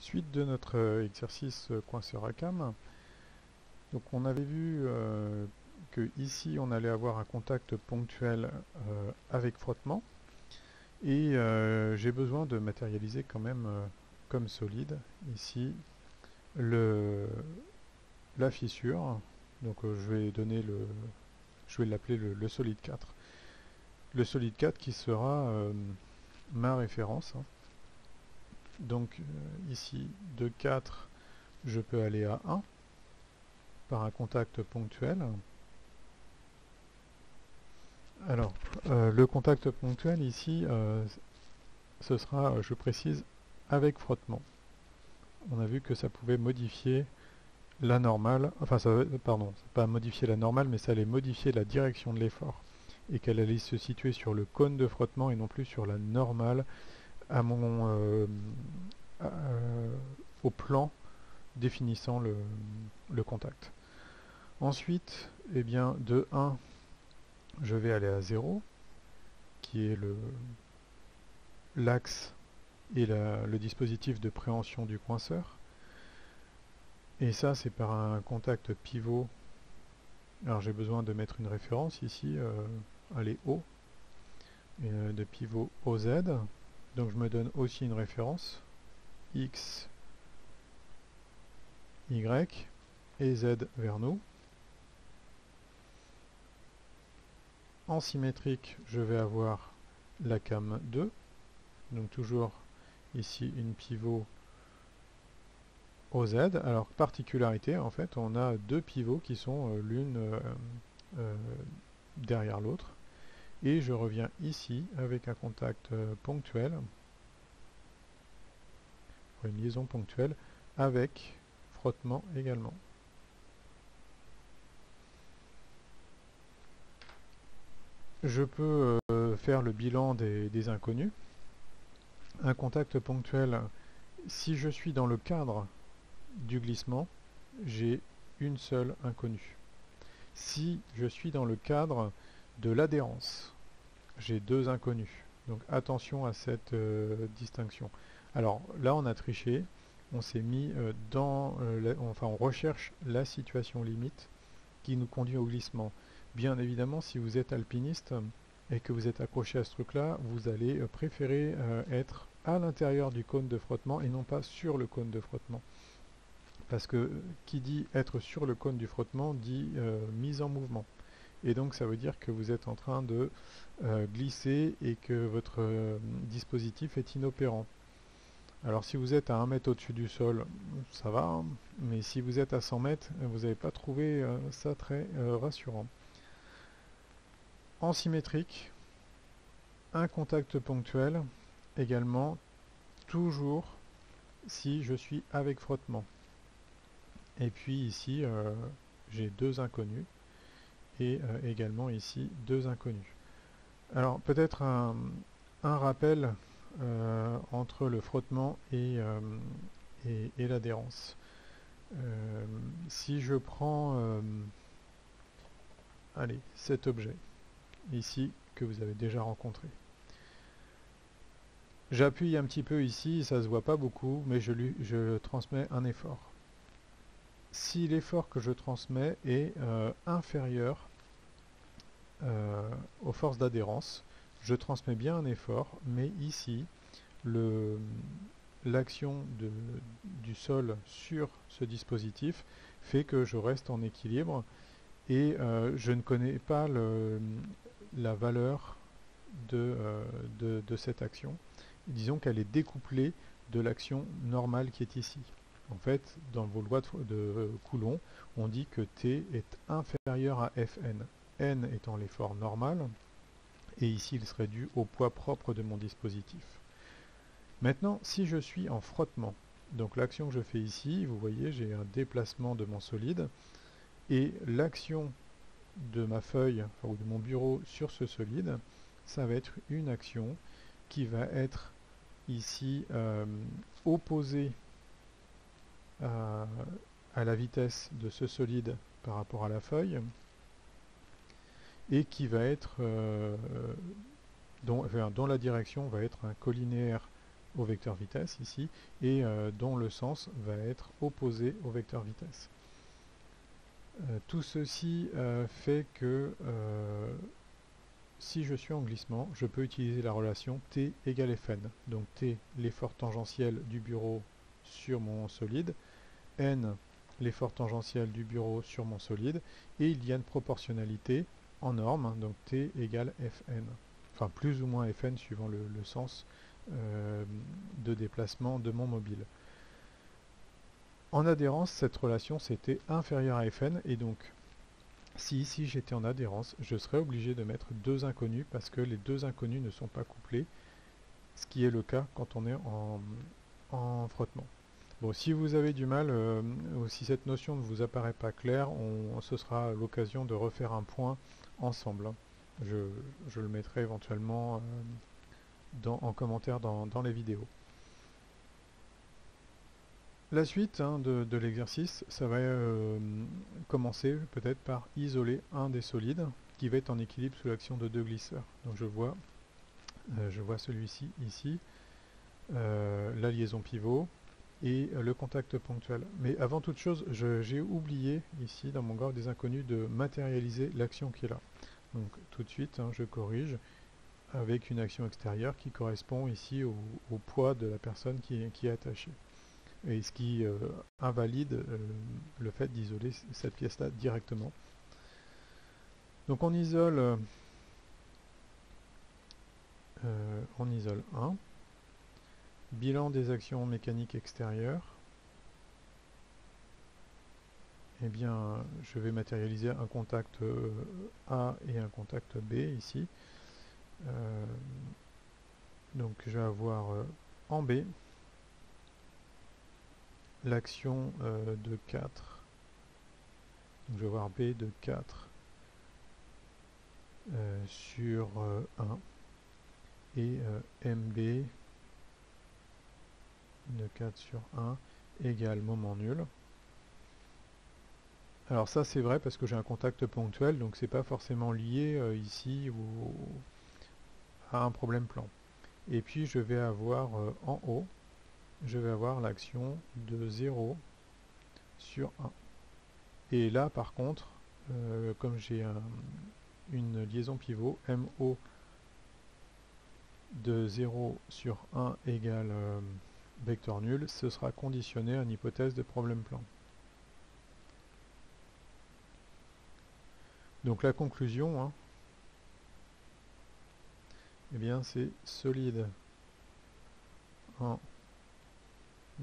Suite de notre exercice coinceur à cam. Donc on avait vu que ici on allait avoir un contact ponctuel avec frottement et j'ai besoin de matérialiser quand même comme solide ici la fissure. Donc je vais l'appeler le solide 4. Le solide 4 qui sera ma référence, hein. Donc ici de 4 je peux aller à 1 par un contact ponctuel. Alors, le contact ponctuel ici, ce sera, je précise, avec frottement. On a vu que ça pouvait modifier la normale, enfin, pardon, pas modifier la normale, mais ça allait modifier la direction de l'effort et qu'elle allait se situer sur le cône de frottement et non plus sur la normale à au plan définissant le contact. Ensuite, eh bien, de 1, je vais aller à 0, qui est l'axe et le dispositif de préhension du coinceur. Et ça, c'est par un contact pivot. Alors j'ai besoin de mettre une référence ici, elle est O, de pivot OZ. Donc je me donne aussi une référence, X, Y et Z vers nous. En symétrique, je vais avoir la cam 2. Donc toujours ici une pivot OZ. Alors particularité, en fait, on a deux pivots qui sont l'une derrière l'autre. Et je reviens ici avec un contact ponctuel, une liaison ponctuelle, avec frottement également. Je peux faire le bilan des inconnus. Un contact ponctuel, si je suis dans le cadre du glissement, j'ai une seule inconnue. Si je suis dans le cadre de l'adhérence, j'ai deux inconnus. Donc attention à cette distinction. Alors là, on a triché. On s'est mis enfin, on recherche la situation limite qui nous conduit au glissement. Bien évidemment, si vous êtes alpiniste et que vous êtes accroché à ce truc-là, vous allez préférer être à l'intérieur du cône de frottement et non pas sur le cône de frottement. Parce que qui dit être sur le cône du frottement dit mise en mouvement. Et donc ça veut dire que vous êtes en train de glisser et que votre dispositif est inopérant. Alors si vous êtes à 1 mètre au-dessus du sol, ça va, hein, mais si vous êtes à 100 mètres, vous n'avez pas trouvé ça très rassurant. En symétrique, un contact ponctuel, également, toujours si je suis avec frottement. Et puis ici, j'ai deux inconnus, et également ici, deux inconnus. Alors peut-être un rappel entre le frottement et l'adhérence. Si je prends allez, cet objet ici que vous avez déjà rencontré. J'appuie un petit peu ici, ça se voit pas beaucoup, mais je transmets un effort. Si l'effort que je transmets est inférieur aux forces d'adhérence, je transmets bien un effort, mais ici, l'action du sol sur ce dispositif fait que je reste en équilibre et je ne connais pas la valeur de cette action. Disons qu'elle est découplée de l'action normale qui est ici. En fait, dans vos lois de Coulomb, on dit que T est inférieur à Fn. N étant l'effort normal, et ici il serait dû au poids propre de mon dispositif. Maintenant, si je suis en frottement, donc l'action que je fais ici, vous voyez, j'ai un déplacement de mon solide, et l'action de ma feuille, enfin, ou de mon bureau sur ce solide, ça va être une action qui va être ici opposée à la vitesse de ce solide par rapport à la feuille, et qui va être dont la direction va être un collinéaire au vecteur vitesse ici, et dont le sens va être opposé au vecteur vitesse. Tout ceci fait que si je suis en glissement, je peux utiliser la relation T égale Fn. Donc T, l'effort tangentiel du bureau sur mon solide, N, l'effort tangentiel du bureau sur mon solide, et il y a une proportionnalité en norme, hein, donc T égale Fn. Enfin, plus ou moins Fn suivant le sens de déplacement de mon mobile. En adhérence, cette relation c'était inférieur à Fn, et donc si ici j'étais en adhérence, je serais obligé de mettre deux inconnus parce que les deux inconnus ne sont pas couplés, ce qui est le cas quand on est en frottement. Bon, si vous avez du mal, ou si cette notion ne vous apparaît pas claire, ce sera l'occasion de refaire un point ensemble, hein. Je le mettrai éventuellement en commentaire dans les vidéos. La suite, hein, de l'exercice, ça va commencer peut-être par isoler un des solides qui va être en équilibre sous l'action de deux glisseurs. Donc je vois celui-ci ici, la liaison pivot et le contact ponctuel. Mais avant toute chose, j'ai oublié ici dans mon graphe des inconnus de matérialiser l'action qui est là. Donc tout de suite, hein, je corrige avec une action extérieure qui correspond ici au poids de la personne qui est attachée. Et ce qui invalide le fait d'isoler cette pièce-là directement. Donc on isole 1. Bilan des actions mécaniques extérieures. Eh bien, je vais matérialiser un contact A et un contact B ici. Donc je vais avoir en B l'action de 4. Donc je vais avoir B de 4 sur 1 et MB de 4 sur 1 égale moment nul. Alors ça c'est vrai parce que j'ai un contact ponctuel, donc c'est pas forcément lié ici à un problème plan. Et puis je vais avoir en haut, je vais avoir l'action de 0 sur 1. Et là par contre, comme j'ai une liaison pivot, MO de 0 sur 1 égale vecteur nul, ce sera conditionné à une hypothèse de problème plan. Donc la conclusion, hein, eh bien c'est solide en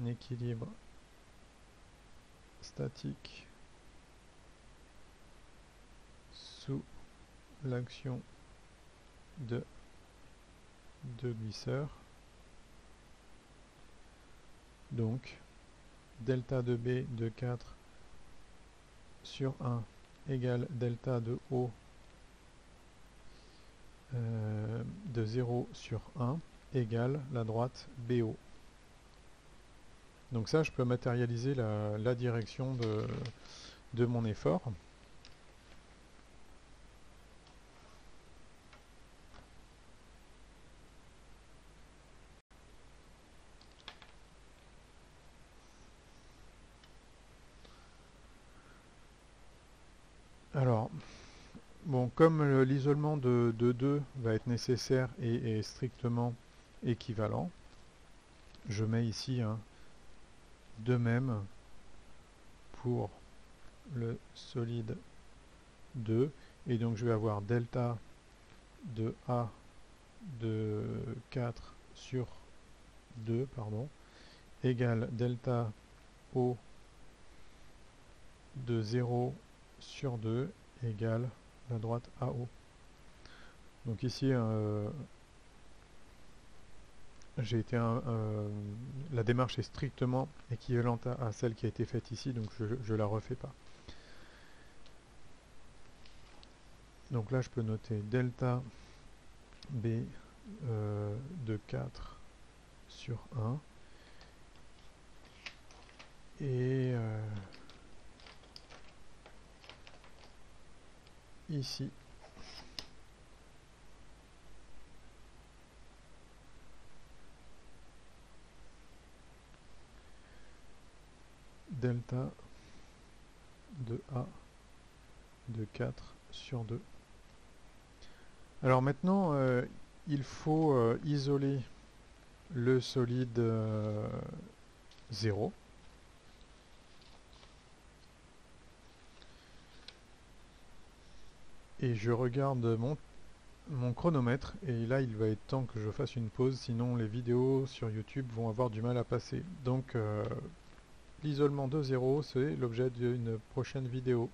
équilibre statique sous l'action de deux glisseurs. Donc delta de B de 4 sur 1 égale delta de O de 0 sur 1 égale la droite BO. Donc ça, je peux matérialiser la direction de mon effort. Alors, bon, comme l'isolement de 2 va être nécessaire et strictement équivalent, je mets ici de même pour le solide 2, et donc je vais avoir delta de A de 4 sur 2, pardon, égale delta O de 0 sur 2 égale la droite AO. Donc ici, la démarche est strictement équivalente à celle qui a été faite ici, donc je ne la refais pas. Donc là, je peux noter delta B de 4 sur 1 et ici delta de A de 4 sur 2. Alors maintenant, il faut isoler le solide 0. Et je regarde mon chronomètre, et là il va être temps que je fasse une pause, sinon les vidéos sur YouTube vont avoir du mal à passer. Donc l'isolement de 0, c'est l'objet d'une prochaine vidéo.